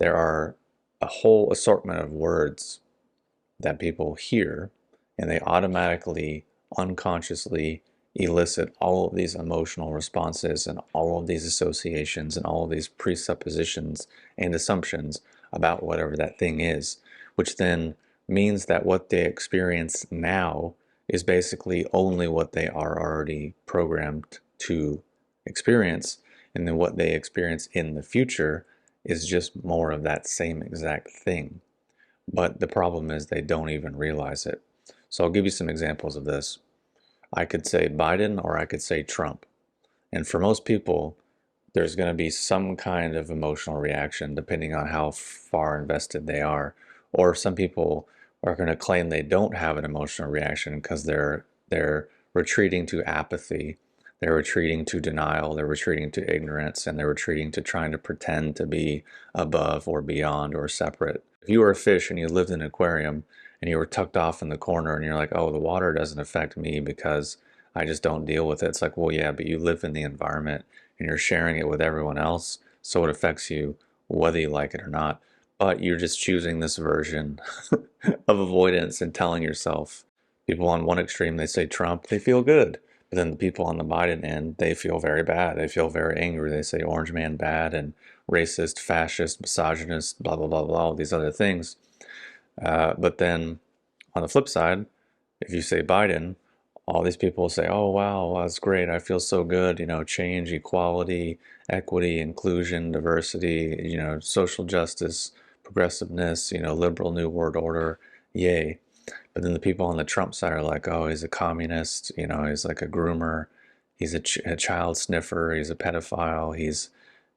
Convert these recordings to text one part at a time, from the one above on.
there are a whole assortment of words that people hear, and they automatically, unconsciously elicit all of these emotional responses and all of these associations and all of these presuppositions and assumptions about whatever that thing is, which then means that what they experience now is basically only what they are already programmed to experience, and then what they experience in the future is just more of that same exact thing. But the problem is they don't even realize it. So I'll give you some examples of this. I could say Biden or I could say Trump. And for most people, there's going to be some kind of emotional reaction depending on how far invested they are. Or some people are going to claim they don't have an emotional reaction because they're retreating to apathy, they're retreating to denial, they're retreating to ignorance, and they're retreating to trying to pretend to be above or beyond or separate. If you were a fish and you lived in an aquarium and you were tucked off in the corner and you're like, oh, the water doesn't affect me because I just don't deal with it. It's like, well, yeah, but you live in the environment and you're sharing it with everyone else, so it affects you whether you like it or not. But you're just choosing this version of avoidance and telling yourself. People on one extreme, they say Trump, they feel good. But then the people on the Biden end, they feel very bad. They feel very angry. They say orange man bad and racist, fascist, misogynist, blah, blah, blah, blah, all these other things. But then on the flip side, if you say Biden, all these people say, oh, wow, that's great. I feel so good. You know, change, equality, equity, inclusion, diversity, you know, social justice, progressiveness, you know, liberal new world order. Yay. But then the people on the Trump side are like, oh, he's a communist. You know, he's like a groomer. He's a child sniffer. He's a pedophile. He's,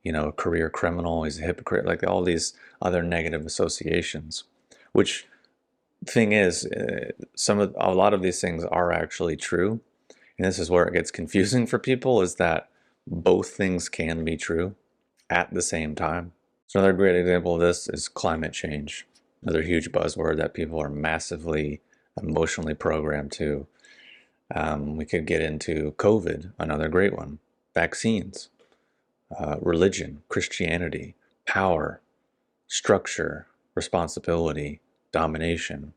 you know, a career criminal. He's a hypocrite. Like all these other negative associations, which thing is, a lot of these things are actually true, and this is where it gets confusing for people, is that both things can be true at the same time. So another great example of this is climate change, another huge buzzword that people are massively emotionally programmed to. We could get into COVID, another great one, vaccines, religion, Christianity, power, structure, responsibility, domination.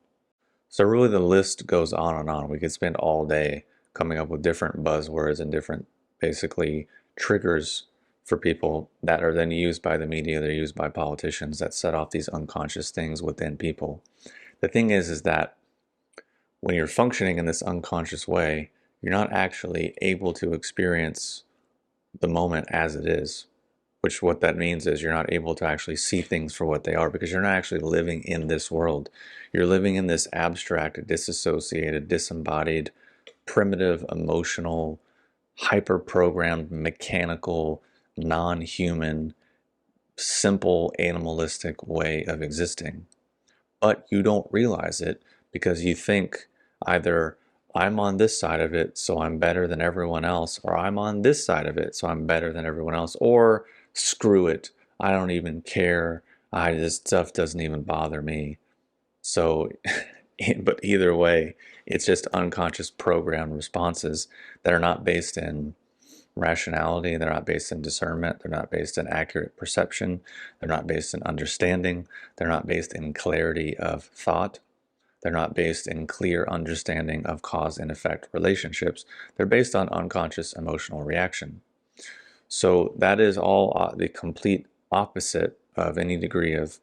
So really the list goes on and on. We could spend all day coming up with different buzzwords and different basically triggers for people that are then used by the media, they're used by politicians that set off these unconscious things within people. The thing is that when you're functioning in this unconscious way, you're not actually able to experience the moment as it is, which what that means is you're not able to actually see things for what they are because you're not actually living in this world. You're living in this abstract, disassociated, disembodied, primitive, emotional, hyper-programmed, mechanical, non-human, simple, animalistic way of existing. But you don't realize it because you think either I'm on this side of it, so I'm better than everyone else, or I'm on this side of it, so I'm better than everyone else, or screw it, I don't even care, this stuff doesn't even bother me. So, but either way, it's just unconscious programmed responses that are not based in rationality, they're not based in discernment, they're not based in accurate perception, they're not based in understanding, they're not based in clarity of thought, they're not based in clear understanding of cause and effect relationships. They're based on unconscious emotional reaction. So that is all the complete opposite of any degree of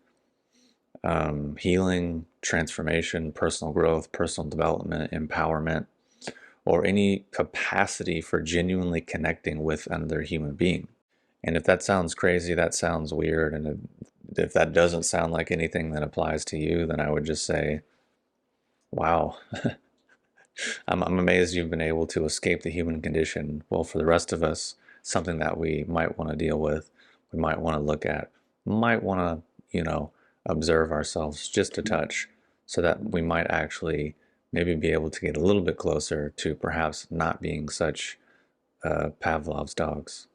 healing, transformation, personal growth, personal development, empowerment, or any capacity for genuinely connecting with another human being. And if that sounds crazy, that sounds weird, and if that doesn't sound like anything that applies to you, then I would just say, wow, I'm amazed you've been able to escape the human condition. Well, for the rest of us, something that we might want to deal with, we might want to look at, might want to, observe ourselves just a touch so that we might actually maybe be able to get a little bit closer to perhaps not being such Pavlov's dogs.